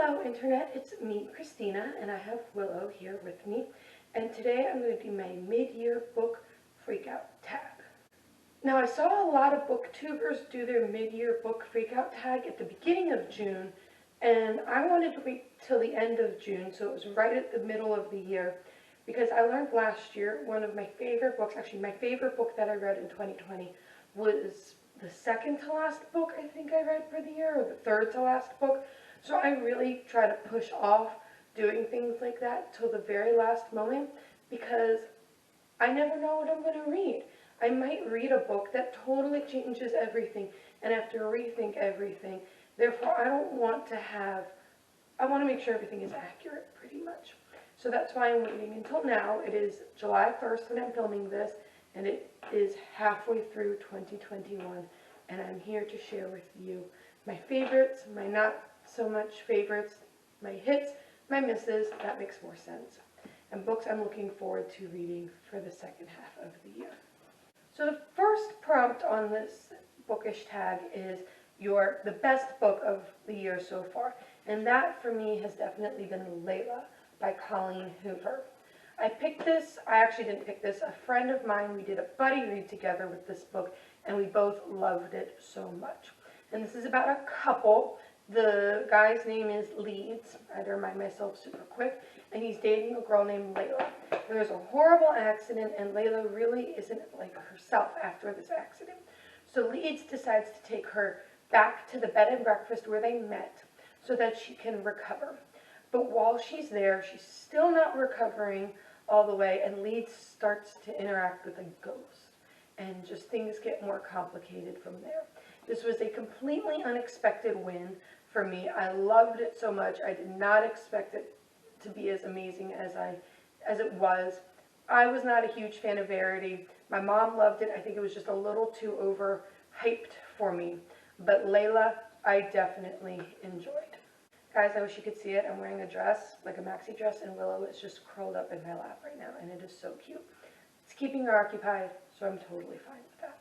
Hello Internet, it's me, Christina, and I have Willow here with me, and today I'm going to do my mid-year book freakout tag. Now I saw a lot of booktubers do their mid-year book freakout tag at the beginning of June, and I wanted to wait till the end of June, so it was right at the middle of the year, because I learned last year one of my favorite books, actually my favorite book that I read in 2020 was the second to last book I think I read for the year, or the third to last book. So I really try to push off doing things like that till the very last moment, because I never know what I'm going to read. I might read a book that totally changes everything and have to rethink everything. Therefore, I want to make sure everything is accurate pretty much. So that's why I'm waiting until now. It is July 1st when I'm filming this, and it is halfway through 2021, and I'm here to share with you my favorites, my not so much favorites, my hits, my misses, that makes more sense, and books I'm looking forward to reading for the second half of the year. So the first prompt on this bookish tag is the best book of the year so far, and that for me has definitely been Layla by Colleen Hoover. I actually didn't pick this, a friend of mine, we did a buddy read together with this book, and we both loved it so much. And this is about a couple. The guy's name is Leeds, I had to remind myself super quick, and he's dating a girl named Layla. There's a horrible accident, and Layla really isn't like herself after this accident. So Leeds decides to take her back to the bed and breakfast where they met so that she can recover. But while she's there, she's still not recovering all the way, and Leeds starts to interact with a ghost, and just things get more complicated from there. This was a completely unexpected win for me. I loved it so much. I did not expect it to be as amazing as it was. I was not a huge fan of Verity. My mom loved it. I think it was just a little too overhyped for me. But Layla, I definitely enjoyed. Guys, I wish you could see it. I'm wearing a dress, like a maxi dress, and Willow is just curled up in my lap right now, and it is so cute. It's keeping her occupied, so I'm totally fine with that.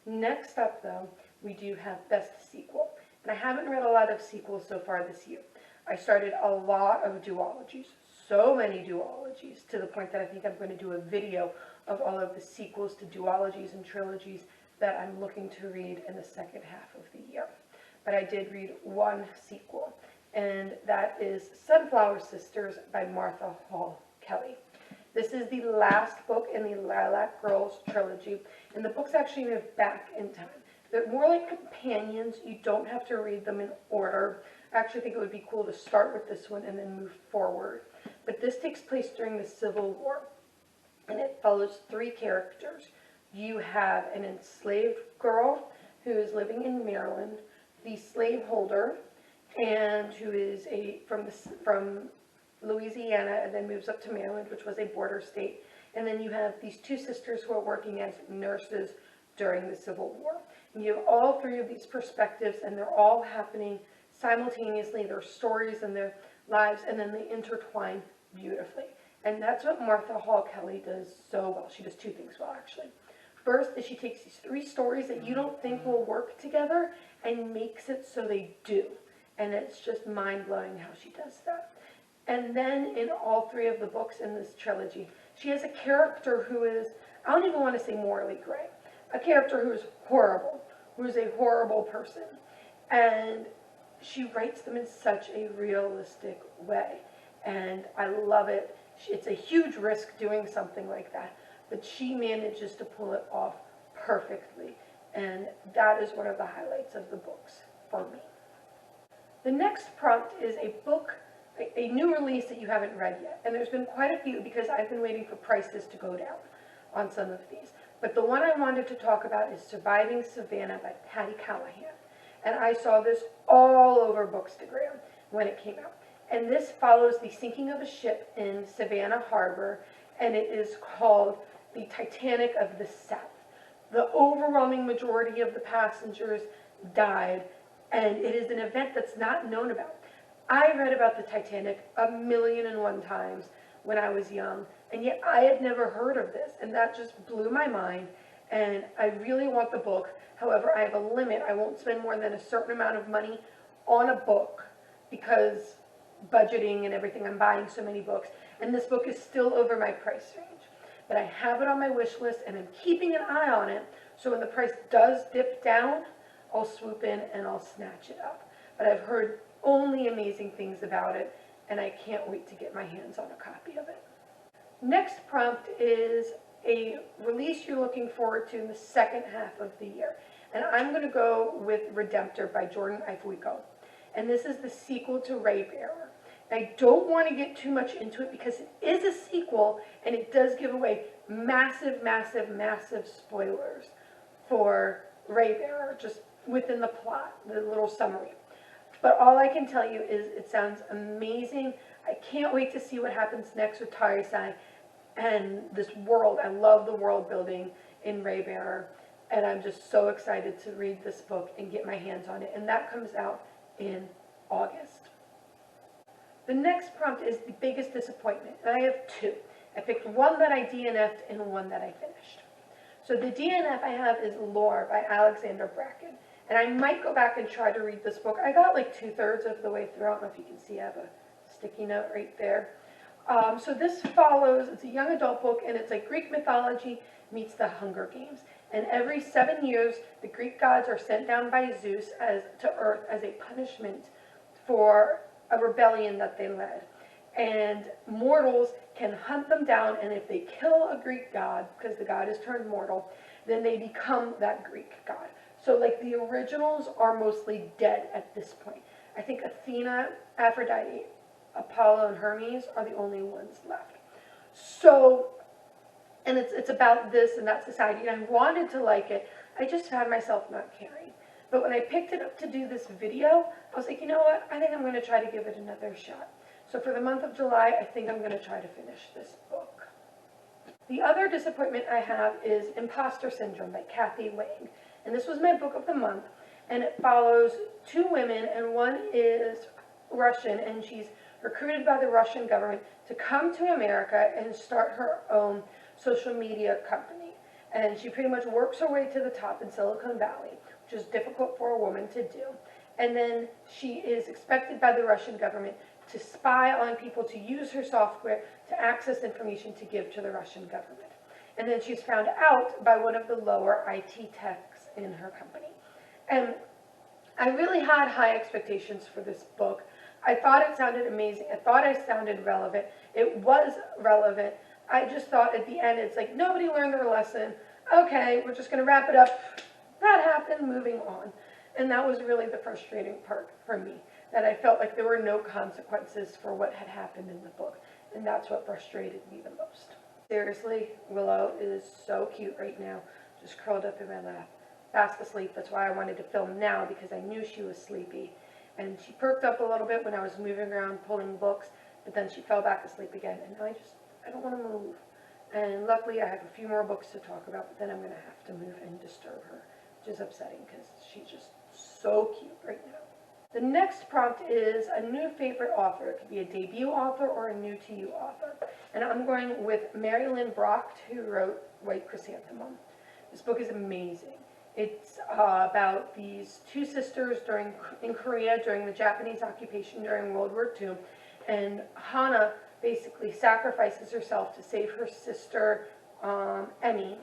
Next up, though, we do have Best Sequel. And I haven't read a lot of sequels so far this year. I started a lot of duologies, so many duologies, to the point that I think I'm going to do a video of all of the sequels to duologies and trilogies that I'm looking to read in the second half of the year. But I did read one sequel, and that is Sunflower Sisters by Martha Hall Kelly. This is the last book in the Lilac Girls trilogy, and the books actually move back in time. They're more like companions. You don't have to read them in order. I actually think it would be cool to start with this one and then move forward. But this takes place during the Civil War, and it follows three characters. You have an enslaved girl who is living in Maryland, the slaveholder, and who is from Louisiana and then moves up to Maryland, which was a border state. And then you have these two sisters who are working as nurses during the Civil War. And you have all three of these perspectives, and they're all happening simultaneously, their stories and their lives, and then they intertwine beautifully. And that's what Martha Hall Kelly does so well. She does two things well, actually. First is she takes these three stories that you don't think will work together and makes it so they do. And it's just mind-blowing how she does that. And then in all three of the books in this trilogy, she has a character who is, I don't even want to say morally gray, a character who is horrible, who is a horrible person. And she writes them in such a realistic way. And I love it. It's a huge risk doing something like that, but she manages to pull it off perfectly. And that is one of the highlights of the books for me. The next prompt is a book, a new release that you haven't read yet. And there's been quite a few because I've been waiting for prices to go down on some of these. But the one I wanted to talk about is Surviving Savannah by Patti Callahan. And I saw this all over Bookstagram when it came out. And this follows the sinking of a ship in Savannah Harbor, and it is called The Titanic of the South. The overwhelming majority of the passengers died, and it is an event that's not known about. I read about the Titanic 1,000,001 times when I was young, and yet I had never heard of this, and that just blew my mind, and I really want the book. However, I have a limit. I won't spend more than a certain amount of money on a book because budgeting and everything, I'm buying so many books, and this book is still over my price range. But I have it on my wish list, and I'm keeping an eye on it, so when the price does dip down, I'll swoop in and I'll snatch it up. But I've heard only amazing things about it, and I can't wait to get my hands on a copy of it. Next prompt is a release you're looking forward to in the second half of the year. And I'm going to go with Redemptor by Jordan Ifueko. And this is the sequel to Raybearer. I don't want to get too much into it because it is a sequel and it does give away massive, massive, massive spoilers for Raybearer, just within the plot, the little summary. But all I can tell you is it sounds amazing. I can't wait to see what happens next with Tarisai and this world. I love the world building in Raybearer, and I'm just so excited to read this book and get my hands on it. And that comes out in August. The next prompt is the biggest disappointment, and I have two. I picked one that I DNF'd and one that I finished. So the DNF I have is Lore by Alexander Bracht. And I might go back and try to read this book. I got like 2/3 of the way through. I don't know if you can see, I have a sticky note right there. So this follows, it's a young adult book, and it's like Greek mythology meets the Hunger Games. And every 7 years, the Greek gods are sent down by Zeus to Earth as a punishment for a rebellion that they led. And mortals can hunt them down, and if they kill a Greek god, because the god is turned mortal, then they become that Greek god. So like the originals are mostly dead at this point. I think Athena, Aphrodite, Apollo, and Hermes are the only ones left. So, and it's about this and that society, and I wanted to like it. I just found myself not caring. But when I picked it up to do this video, I was like, you know what? I think I'm going to try to give it another shot. So for the month of July, I think I'm going to try to finish this book. The other disappointment I have is Imposter Syndrome by Kathy Wang. And this was my book of the month, and it follows two women, and one is Russian, and she's recruited by the Russian government to come to America and start her own social media company. And she pretty much works her way to the top in Silicon Valley, which is difficult for a woman to do. And then she is expected by the Russian government to spy on people, to use her software to access information to give to the Russian government. And then she's found out by one of the lower IT techs in her company. And I really had high expectations for this book. I thought it sounded amazing. I thought I sounded relevant. It was relevant. I just thought at the end, it's like, nobody learned their lesson. Okay, we're just going to wrap it up. That happened, moving on. And that was really the frustrating part for me, that I felt like there were no consequences for what had happened in the book. And that's what frustrated me the most. Seriously, Willow is so cute right now, just curled up in my lap, fast asleep. That's why I wanted to film now, because I knew she was sleepy. And she perked up a little bit when I was moving around pulling books, but then she fell back asleep again. And now I don't want to move. And luckily I have a few more books to talk about, but then I'm going to have to move and disturb her, which is upsetting because she's just so cute right now. The next prompt is a new favorite author. It could be a debut author or a new to you author. And I'm going with Lynn Bracht, who wrote White Chrysanthemum. This book is amazing. It's about these two sisters in Korea during the Japanese occupation during World War II. And Hana basically sacrifices herself to save her sister, Emmy,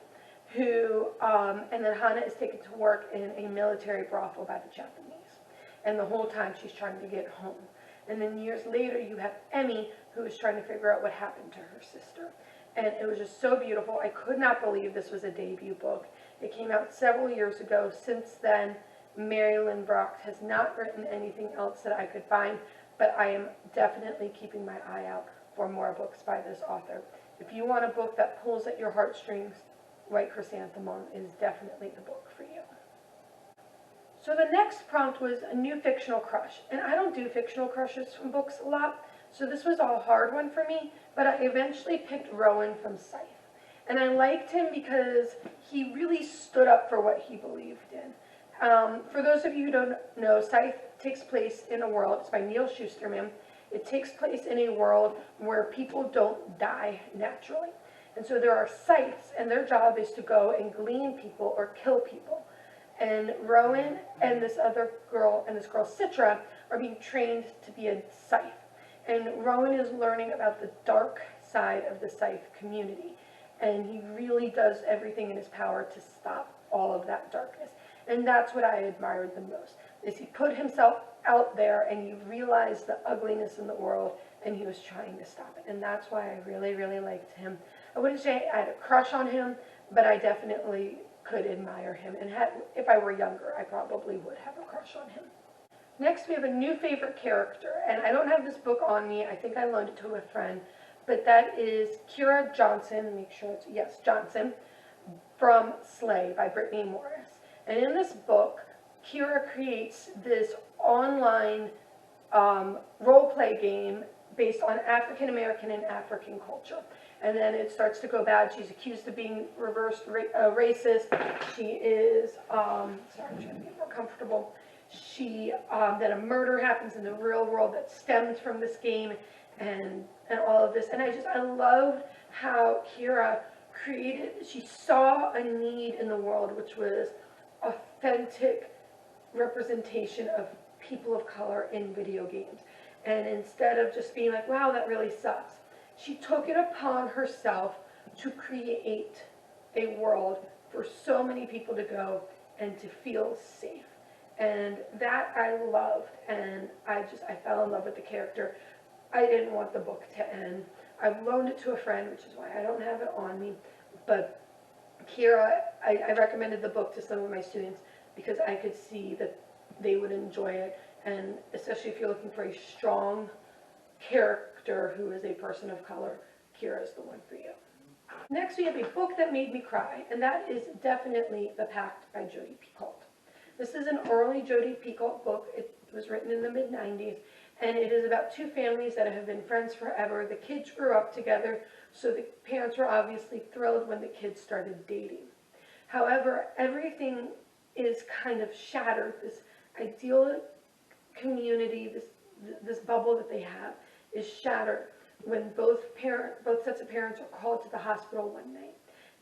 and then Hana is taken to work in a military brothel by the Japanese. And the whole time she's trying to get home. And then years later you have Emmy, who is trying to figure out what happened to her sister. And it was just so beautiful. I could not believe this was a debut book. It came out several years ago. Since then, Lynn Bracht has not written anything else that I could find, but I am definitely keeping my eye out for more books by this author. If you want a book that pulls at your heartstrings, White Chrysanthemum is definitely the book for you. So the next prompt was a new fictional crush, and I don't do fictional crushes from books a lot, so this was a hard one for me, but I eventually picked Rowan from Scythe. And I liked him because he really stood up for what he believed in. For those of you who don't know, Scythe takes place in a world, it's by Neal Shusterman. It takes place in a world where people don't die naturally. And so there are scythes, and their job is to go and glean people or kill people. And Rowan and this girl, Citra, are being trained to be a Scythe. And Rowan is learning about the dark side of the Scythe community. And he really does everything in his power to stop all of that darkness. And that's what I admired the most, is he put himself out there and he realized the ugliness in the world and he was trying to stop it. And that's why I really, really liked him. I wouldn't say I had a crush on him, but I definitely could admire him. And if I were younger, I probably would have a crush on him. Next, we have a new favorite character. And I don't have this book on me. I think I loaned it to a friend. But that is Kira Johnson. Make sure it's, yes, Johnson, from Slay by Brittney Morris. And in this book, Kira creates this online role-play game based on African American and African culture. And then it starts to go bad. She's accused of being reverse racist. She is, sorry, I'm trying to get more comfortable. Then a murder happens in the real world that stems from this game and all of this. And I loved how Kira she saw a need in the world, which was authentic representation of people of color in video games. And instead of just being like, wow, that really sucks, she took it upon herself to create a world for so many people to go and to feel safe. And that I loved, and I fell in love with the character. I didn't want the book to end. I've loaned it to a friend, which is why I don't have it on me. But Kira, I recommended the book to some of my students because I could see that they would enjoy it. And especially if you're looking for a strong character who is a person of color, Kira is the one for you. Next, we have a book that made me cry, and that is definitely The Pact by Jodi Picoult. This is an early Jodi Picoult book. It was written in the mid-90s, and it is about two families that have been friends forever. The kids grew up together, so the parents were obviously thrilled when the kids started dating. However, everything is kind of shattered. This ideal community, this bubble that they have, is shattered when both sets of parents are called to the hospital one night,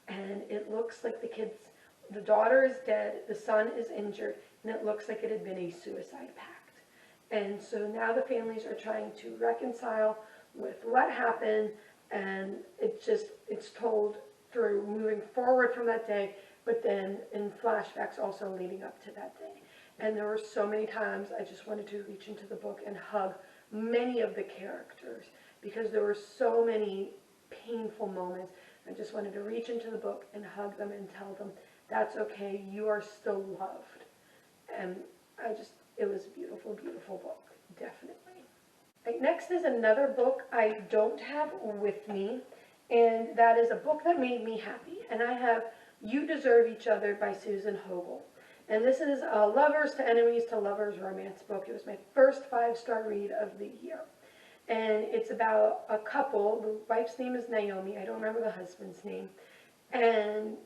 and it looks like the daughter is dead, the son is injured, and it looks like it had been a suicide pact. And so now the families are trying to reconcile with what happened, and it's told through moving forward from that day, but then in flashbacks also leading up to that day. And there were so many times I just wanted to reach into the book and hug many of the characters because there were so many painful moments. I just wanted to reach into the book and hug them and tell them, that's okay, you are still loved. And it was a beautiful, beautiful book, definitely. Right, next is another book I don't have with me, and that is a book that made me happy. And I have You Deserve Each Other by Susan Hogle. And this is a lovers to enemies to lovers romance book. It was my first 5-star read of the year. And it's about a couple. The wife's name is Naomi. I don't remember the husband's name. And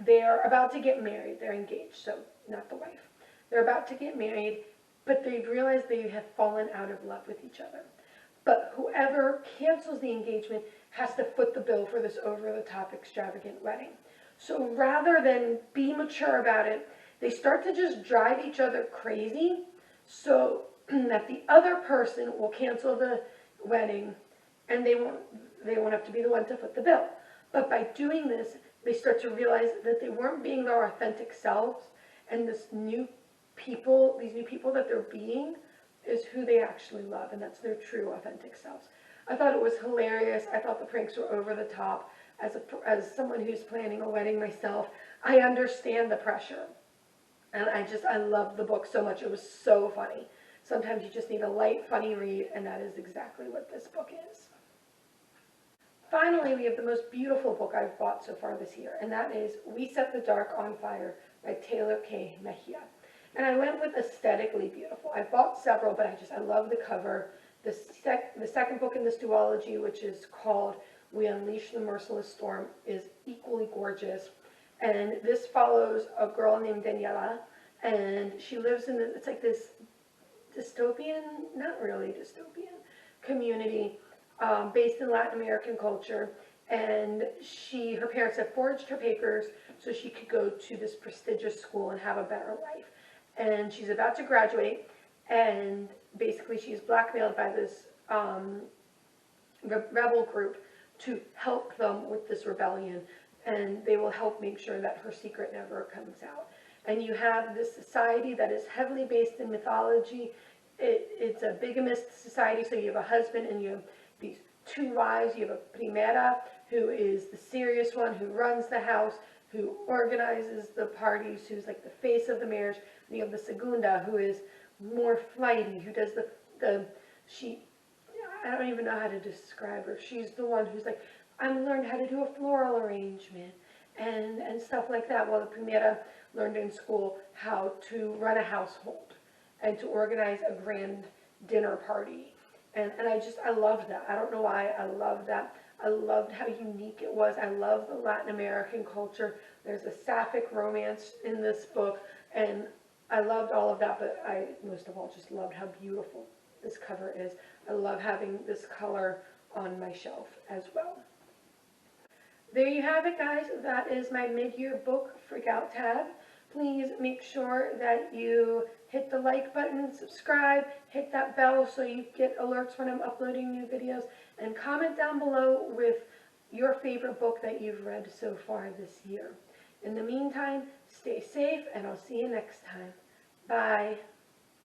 they're about to get married. They're engaged, so not the wife. They're about to get married, but they've realized they have fallen out of love with each other. But whoever cancels the engagement has to foot the bill for this over-the-top extravagant wedding. So rather than be mature about it, they start to just drive each other crazy so that the other person will cancel the wedding and they won't have to be the one to foot the bill. But by doing this, they start to realize that they weren't being their authentic selves, and these new people that they're being is who they actually love, and that's their true authentic selves. I thought it was hilarious. I thought the pranks were over the top. As someone who's planning a wedding myself, I understand the pressure. And I love the book so much. It was so funny. Sometimes you just need a light, funny read, and that is exactly what this book is. Finally, we have the most beautiful book I've bought so far this year, and that is We Set the Dark on Fire by Tehlor K. Mejia. And I went with aesthetically beautiful. I bought several, but I love the cover. The second book in this duology, which is called We Unleash the Merciless Storm, is equally gorgeous. And this follows a girl named Daniela, and she lives in it's like this dystopian, not really dystopian, community based in Latin American culture. And her parents have forged her papers so she could go to this prestigious school and have a better life. And she's about to graduate, and basically she's blackmailed by this rebel group to help them with this rebellion, and they will help make sure that her secret never comes out. And you have this society that is heavily based in mythology. It's a bigamist society, so you have a husband and you have these two wives. You have a primera, who is the serious one, who runs the house, who organizes the parties, who's like the face of the marriage. And you have the segunda, who is more flighty, who does I don't even know how to describe her. She's the one who's like, I'm learned how to do a floral arrangement and stuff like that. While the primera learned in school how to run a household and to organize a grand dinner party. And I loved that. I don't know why I loved that. I loved how unique it was. I love the Latin American culture. There's a sapphic romance in this book, and I loved all of that, but I most of all just loved how beautiful this cover is. I love having this color on my shelf as well. There you have it, guys. That is my mid-year book freakout tab. Please make sure that you hit the like button, subscribe, hit that bell so you get alerts when I'm uploading new videos, and comment down below with your favorite book that you've read so far this year. In the meantime, stay safe, and I'll see you next time. Bye.